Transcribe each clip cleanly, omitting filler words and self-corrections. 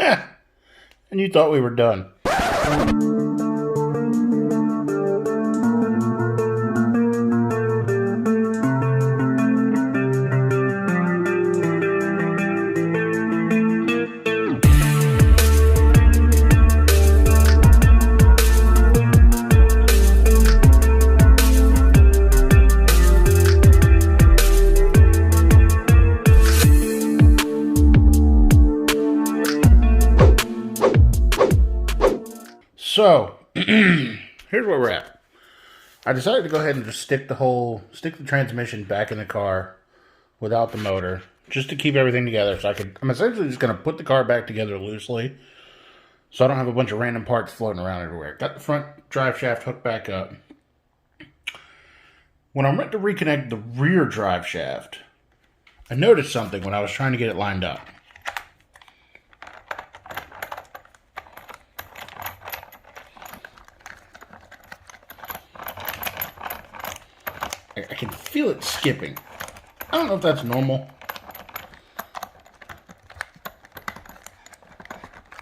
And you thought we were done. So, here's where we're at. I decided to go ahead and just stick the transmission back in the car without the motor, just to keep everything together. So I'm essentially just going to put the car back together loosely, so I don't have a bunch of random parts floating around everywhere. Got the front drive shaft hooked back up. When I went to reconnect the rear drive shaft, I noticed something when I was trying to get it lined up. I can feel it skipping. I don't know if that's normal,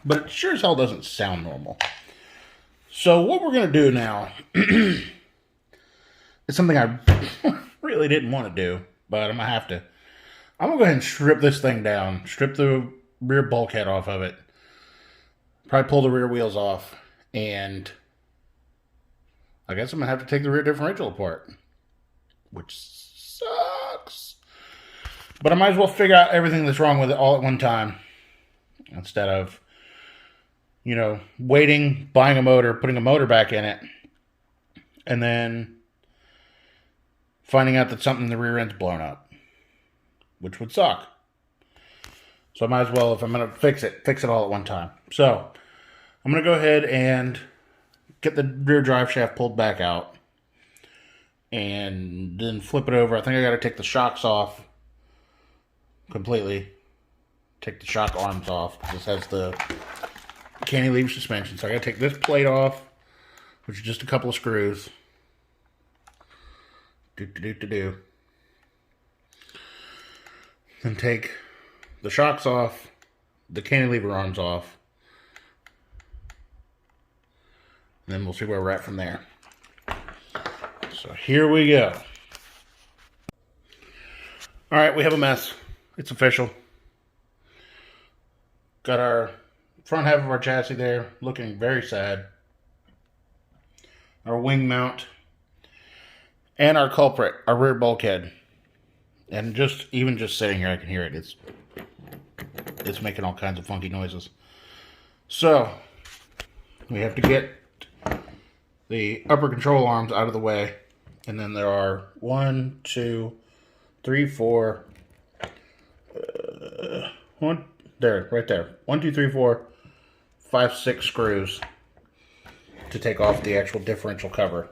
but it sure as hell doesn't sound normal. So what we're going to do now is something I really didn't want to do, but I'm going to have to. I'm going to go ahead and strip this thing down, strip the rear bulkhead off of it, probably pull the rear wheels off, and I guess I'm going to have to take the rear differential apart, which sucks. But I might as well figure out everything that's wrong with it all at one time, instead of, waiting, buying a motor, putting a motor back in it, and then finding out that something in the rear end's blown up, which would suck. So I might as well, if I'm going to fix it all at one time. So I'm going to go ahead and get the rear drive shaft pulled back out, and then flip it over. I think I got to take the shocks off completely. Take the shock arms off. This has the cantilever suspension. So I got to take this plate off, which is just a couple of screws. Then take the shocks off, the cantilever arms off. And then we'll see where we're at from there. So here we go. Alright, we have a mess. It's official. Got our front half of our chassis there, looking very sad. Our wing mount. And our culprit, our rear bulkhead. And even just sitting here, I can hear it. It's making all kinds of funky noises. So, we have to get the upper control arms out of the way. And then there are 1, 2, 3, 4. There, right there. 1, 2, 3, 4, 5, 6 screws to take off the actual differential cover.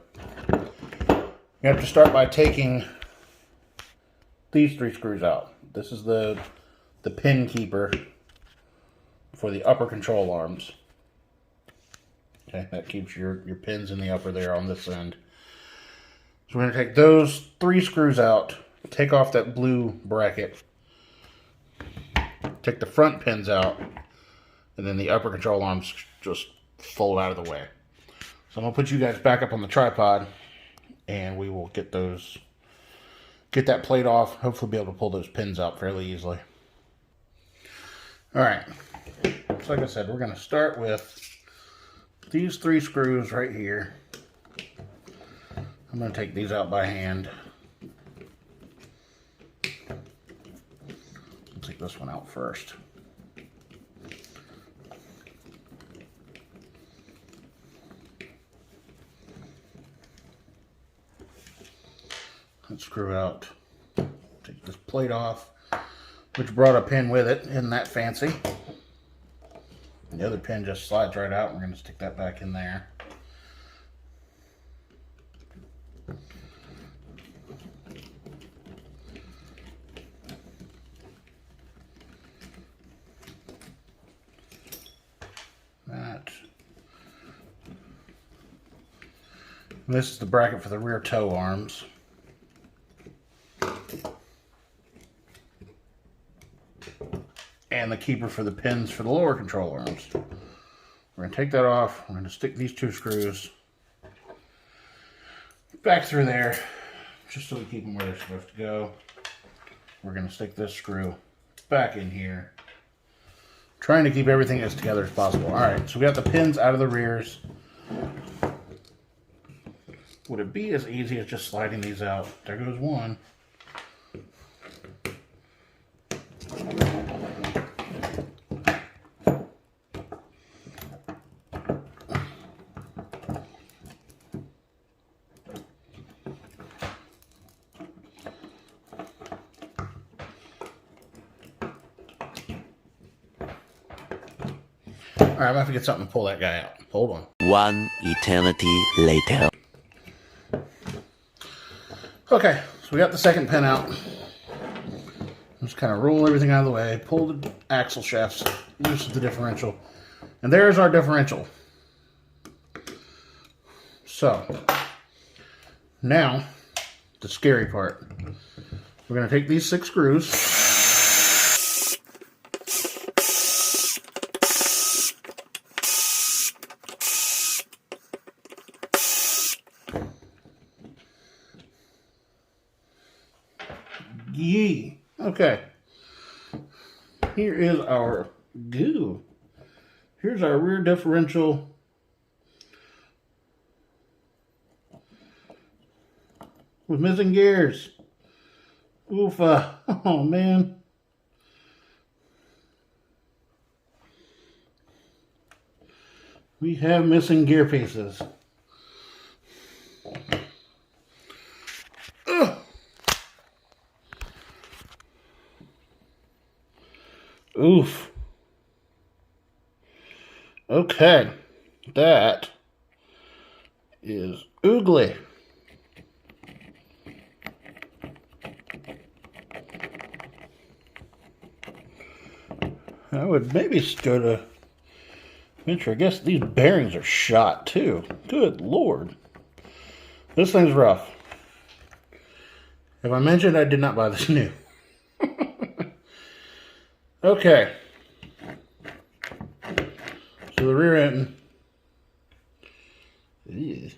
You have to start by taking these 3 screws out. This is the pin keeper for the upper control arms. Okay, that keeps your pins in the upper there on this end. So we're going to take those 3 screws out, take off that blue bracket, take the front pins out, and then the upper control arms just fold out of the way. So I'm going to put you guys back up on the tripod, and we will get that plate off, hopefully be able to pull those pins out fairly easily. Alright, so like I said, we're going to start with these 3 screws right here. I'm going to take these out by hand. I'll take this one out first. Let's screw out. Take this plate off, which brought a pin with it. Isn't that fancy? And the other pin just slides right out. We're going to stick that back in there. This is the bracket for the rear toe arms. and the keeper for the pins for the lower control arms. We're going to take that off. We're going to stick these 2 screws back through there, just so we keep them where they're supposed to go. We're going to stick this screw back in here, trying to keep everything as together as possible. Alright, so we got the pins out of the rears. Would it be as easy as just sliding these out? There goes one. Alright, I'm going to have to get something to pull that guy out. Hold on. One eternity later. Okay, so we got the second pin out. Just kind of roll everything out of the way, pull the axle shafts, loosen the differential, and there's our differential. So, now, the scary part. We're going to take these 6 screws. Yee. Okay. Here is our goo. Here's our rear differential. With missing gears. Oofa. Oh, man. We have missing gear pieces. Ugh. Oof. Okay. That is oogly. I would maybe go to venture. I guess these bearings are shot too. Good Lord. This thing's rough. Have I mentioned I did not buy this new? Okay. So the rear end. Ew.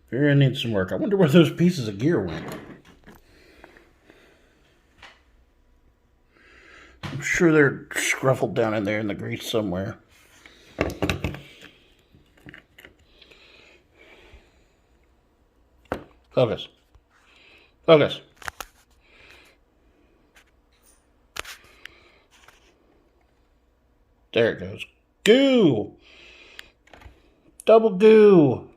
Rear end needs some work. I wonder where those pieces of gear went. I'm sure they're scruffled down in there in the grease somewhere. Focus. Focus. There it goes. Goo! Double goo!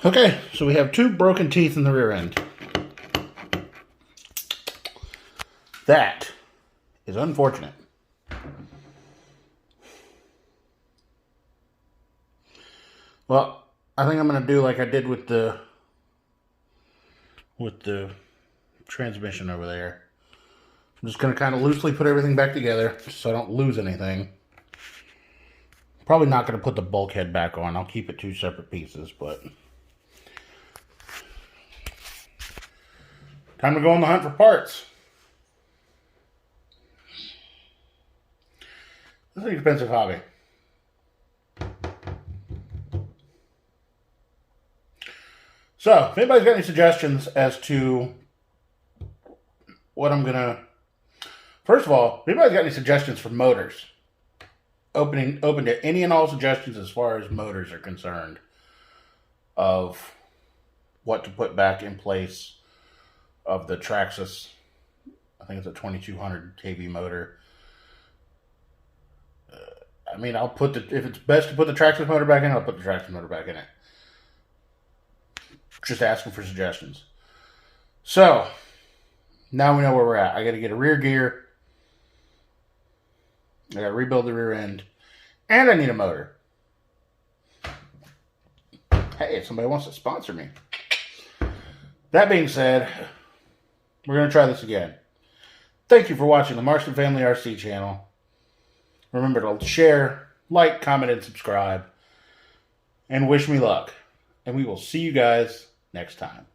Okay, so we have 2 broken teeth in the rear end. That is unfortunate. Well, I think I'm going to do like I did with the transmission over there. I'm just going to kind of loosely put everything back together so I don't lose anything. Probably not going to put the bulkhead back on. I'll keep it 2 separate pieces, but time to go on the hunt for parts. This is an expensive hobby. So, if anybody's got any suggestions as to what I'm going to... First of all, if anybody's got any suggestions for motors, open to any and all suggestions as far as motors are concerned of what to put back in place of the Traxxas. I think it's a 2200 kV motor. I mean, I'll put the, if it's best to put the Traxxas motor back in, I'll put the Traxxas motor back in it. Just asking for suggestions. So, now we know where we're at. I got to get a rear gear. I got to rebuild the rear end. And I need a motor. Hey, if somebody wants to sponsor me. That being said, we're going to try this again. Thank you for watching the Marston Family RC channel. Remember to share, like, comment, and subscribe. And wish me luck. And we will see you guys next time.